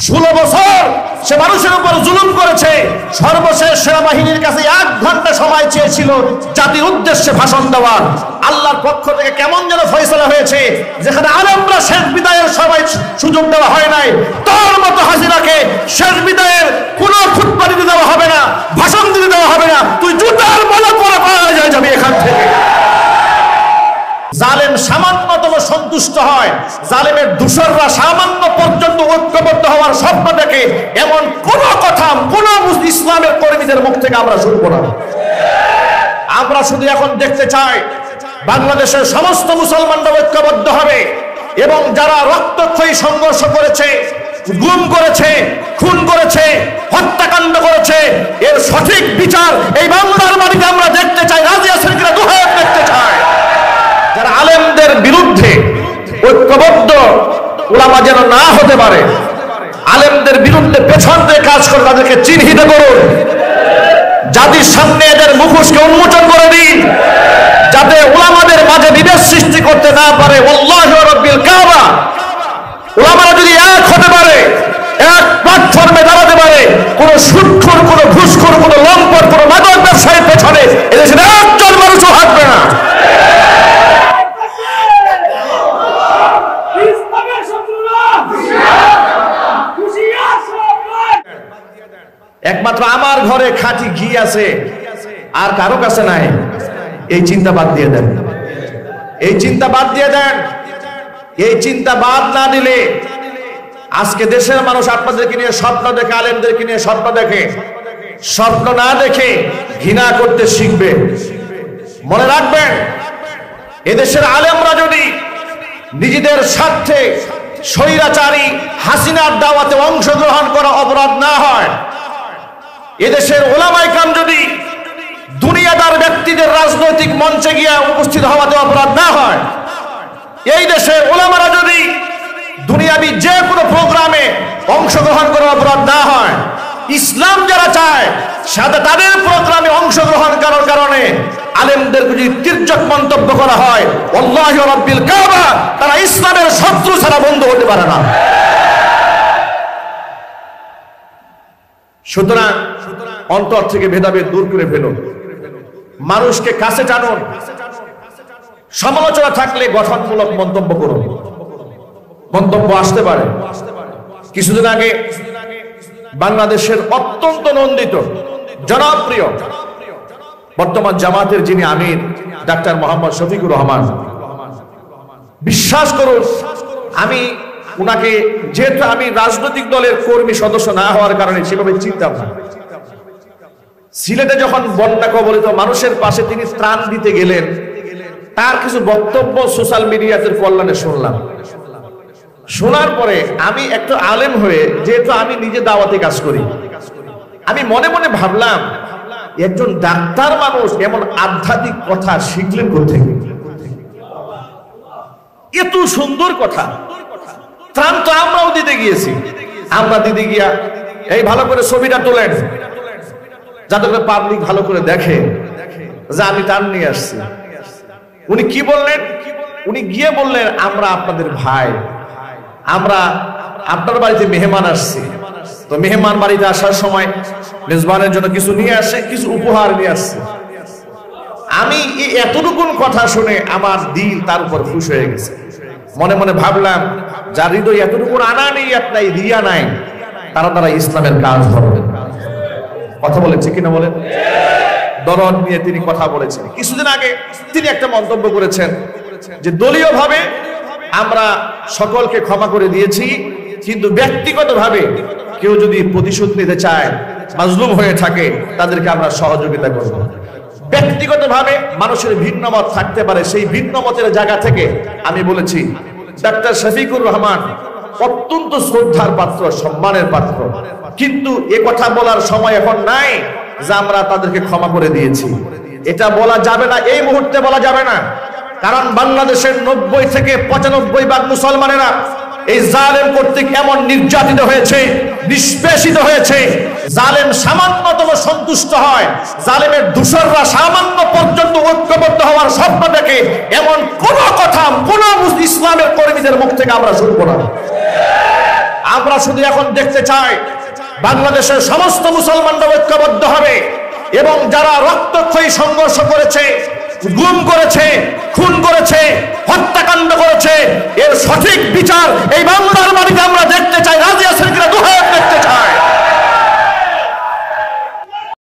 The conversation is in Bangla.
16 বছর সে মানুষের উপর জুলুম করেছে। সর্বশেষ সেনাবাহিনীর কাছে 1 ঘন্টা সময় চেয়েছিল জাতির উদ্দেশ্যে ভাষণ দেওয়ার। আল্লাহর পক্ষ থেকে কেমন যেন ফয়সালা হয়েছে, যেখানে আলেমরা শেষ বিদায়ের সবাই সুযোগ দেওয়া হয় নাই, তার মতো হাসিনাকে শেষ বিদায়ের কোনো খুতবা দিতে দেওয়া হবে না, ভাষণ দিতে দেওয়া হবে না। তুই জুতার মালা পরে পাওয়া যায় যাবি এখান থেকে। জালেম সামান্যতম সন্তুষ্ট হয়, জালেমের দূষররা সামান্য পর্যন্ত ঐক্যবদ্ধ হওয়ার স্বপ্ন দেখে, এমন কোন কথা কোন ইসলামের কর্মীদের মুখ থেকে আমরা শুনবো না। আমরা শুধু এখন দেখতে চাই বাংলাদেশের সমস্ত মুসলমানরা ঐক্যবদ্ধ হবে এবং যারা রক্তক্ষয়ী সংঘর্ষ করেছে, গুম করেছে, খুন করেছে, হত্যাকাণ্ড করেছে, এর সঠিক বিচার এই বাংলার মাটিতে আমরা দেখতে চাই। রাজি আছেন কিনা? দুহাত দেখতে চাই। যারা আলেমদের বিরুদ্ধে ঐক্যবদ্ধ উলামা যেন না হতে পারে, আলেমদের বিরুদ্ধে পেছন দিয়ে কাজ করে তাদেরকে চিহ্নিত করুন, জাতির সামনে এদের মুখোশকে উন্মোচন করে দিন, যাতে উলামাদের মাঝে বিভেদ সৃষ্টি করতে না পারে। ওয়াল্লাহি ওয়া রাব্বিল কাবা, উলামারা যদি এক হতে পারে, এক প্ল্যাটফর্মে দাঁড়াতে পারে, কোন সুদখোর, কোন ঘুষখোর, কোন লম্পট, কোন মাদক ব্যবসায়ীর পেছনে এদেশের একজন মানুষও হাঁটবে না। একমাত্র আমার ঘরে খাঁটি ঘি আছে, আর কারো কাছে নাই। এই চিন্তা বাদ দিয়ে দেন, এই চিন্তা বাদ দিয়ে দেন। এই চিন্তা বাদ না দিলে আজকে দেশের মানুষ আপনাদেরকে নিয়ে স্বপ্ন দেখে, আলেমদেরকে নিয়ে স্বপ্ন দেখে, স্বপ্ন না দেখে ঘৃণা করতে শিখবে। মনে রাখবেন, এদেশের আলেমরা যদি নিজেদের স্বার্থে স্বৈরাচারী হাসিনার দাওয়াতে অংশগ্রহণ করা অপরাধ না হয়, এদেশের ওলামায়ে কেরাম যদি দুনিয়াদার ব্যক্তিদের রাজনৈতিক মঞ্চে গিয়ে উপস্থিত হওয়াতে অপরাধ না হয়, এই দেশের ওলামারা যদি দুনিয়াবি যে কোনো প্রোগ্রামে অংশগ্রহণ করার অপরাধ না হয়, ইসলাম যারা চায় সাথে তাদের প্রোগ্রামে অংশগ্রহণ করার কারণে আলেমদেরকে যদি তির্যক মন্তব্য করা হয়, আল্লাহু রাব্বিল কাবা, তারা ইসলামের শত্রু ছাড়া বন্ধু হতে পারে না। সুতরাং অন্তর থেকে ভেদাভেদ দূর করে ফেলুন, মানুষকে কাছে টানুন, সমালোচনা থাকলে গঠনমূলক মন্তব্য করুন। মন্তব্য আসতে পারে। কিছুদিন আগে বাংলাদেশের অত্যন্ত নন্দিত, জনপ্রিয় বর্তমান জামাতের যিনি আমির ডাক্তার মোহাম্মদ শফিকুর রহমান, বিশ্বাস করুন আমি উনাকে, যেহেতু আমি রাজনৈতিক দলের কর্মী সদস্য না হওয়ার কারণে সেভাবে চিন্তাম না, সিলেটে যখন বন্যা কবলিত মানুষের পাশে তিনি ত্রাণ দিতে গেলেন, তার কিছু বক্তব্য সোশ্যাল মিডিয়াতে কল্যাণে শুনলাম। শোনার পরে আমি একটা আলেম হয়ে, যেহেতু আমি নিজে দাওয়াতে কাজ করি, আমি মনে মনে ভাবলাম, একজন ডাক্তার মানুষ এমন আধ্যাত্মিক কথা শিখলেন কোথেকে? এত সুন্দর কথা। ত্রাণ তো আমরাও দিতে গিয়েছি, আমরা দিতে গিয়া এই ভালো করে ছবিটা তোলেন, যাতে করে পাবলিক ভালো করে দেখে যে আমি ত্রাণ নিয়ে আসছি। উনি কি বললেন? উনি গিয়ে বললেন, আমরা আপনাদের ভাই, আমরা আপনার বাড়িতে মেহমান আসছি, তো মেহমান বাড়িতে আসার সময় মেজবানের জন্য কিছু নিয়ে আসে, কিছু উপহার নিয়ে আসছে। আমি এতটুকু কথা শুনে আমার দিল তার উপর খুশ হয়ে গেছে। মনে মনে ভাবলাম, যার হৃদয় এতটুকু আনানিয়াত নাই, রিয়া নাই, তারা ইসলামের কাজ ধরবে। কথা বলেছে কিনা বলেন? দরদ নিয়ে তিনি কথা বলেছেন। কিছুদিন আগে তিনি একটা মন্তব্য করেছেন যে দলীয়ভাবে আমরা সকলকে ক্ষমা করে দিয়েছি, কিন্তু ব্যক্তিগতভাবে কেউ যদি প্রতিশোধ নিতে চায়, মাজলুম হয়ে থাকে, তাদেরকে আমরা সহযোগিতা করব। ব্যক্তিগতভাবে মানুষের ভিন্ন মত থাকতে পারে, সেই ভিন্ন মতের জায়গা থেকে আমি বলেছি ডাক্তার শফিকুর রহমান অত্যন্ত শ্রদ্ধার পাত্র, সম্মানের পাত্র, কিন্তু এ কথা বলার সময় এখন নাই যে আমরা তাদেরকে ক্ষমা করে দিয়েছি। এটা বলা যাবে না, এই মুহূর্তে বলা যাবে না, কারণ বাংলাদেশের 90 থেকে 95% মুসলমানেরা এই জালেম কর্তৃক এমন নির্যাতিত হয়েছে, নিষ্পেষিত হয়েছে। জালেম সামান্যতম সন্তুষ্ট হয়, জালেমের দূষররা সামান্য পর্যন্ত ঐক্যবদ্ধ হওয়ার স্বপ্ন দেখে, এমন কোন কথা কোন ইসলামের কর্মীদের মুখ থেকে আমরা শুনবো না। আমরা আমরা শুধু এখন দেখতে চাই বাংলাদেশের সমস্ত মুসলমানরা ঐক্যবদ্ধ হবে এবং যারা রক্তক্ষয়ী সংঘর্ষ করেছে, গুম করেছে, খুন করেছে, হত্যাকাণ্ড করেছে, এর সঠিক বিচার এই বাংলার মাটিতে